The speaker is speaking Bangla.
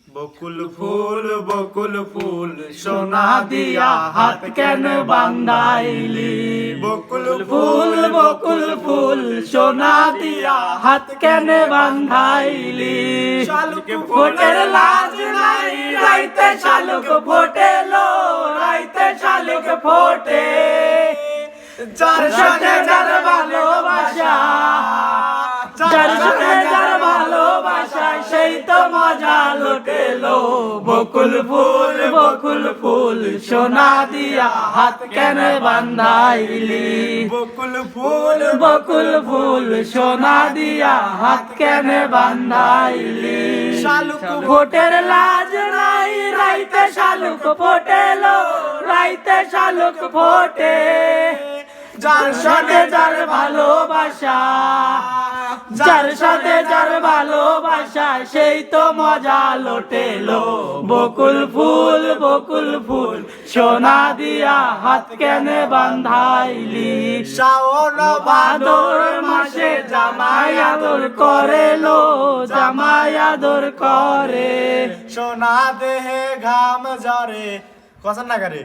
বকুল ফুল সোনা দিয়া হাত কেন বান্ধাইলি? বকুল ফুল সোনা দিয়া হাত কেন বান্ধাইলি? শালুক ফোটের লাজ নাই রাইতে শালুক ফোটেলো, রাইতে শালুক ফোটে। যার সাথে যার ভালোবাসা, যার সাথে যার ভালোবাসা সেই তো মজা লুটেলো। বকুল ফুল সোনা দিয়া হাত কেন বান্ধাইলি? বকুল ফুল সোনা দিয়া হাত কেন বান্ধাইলি? শালুক ফোটের লাজ নাই রাইতে শালুক ফোটেলো, রাইতে শালুক ফোটে। যার সাথে যার ভালোবাসা, যার সাথে যার ভালোবাসা সেই তো মজা লোটেলো। বকুল ফুল সোনা দিয়া হাত কেন বান্ধাইলি? শ্রাবণ ভাদর মাসে জামাই আদর করেলো, জামাই আদর করে। সোনা দেহে ঘাম ঝরে কসন না করে।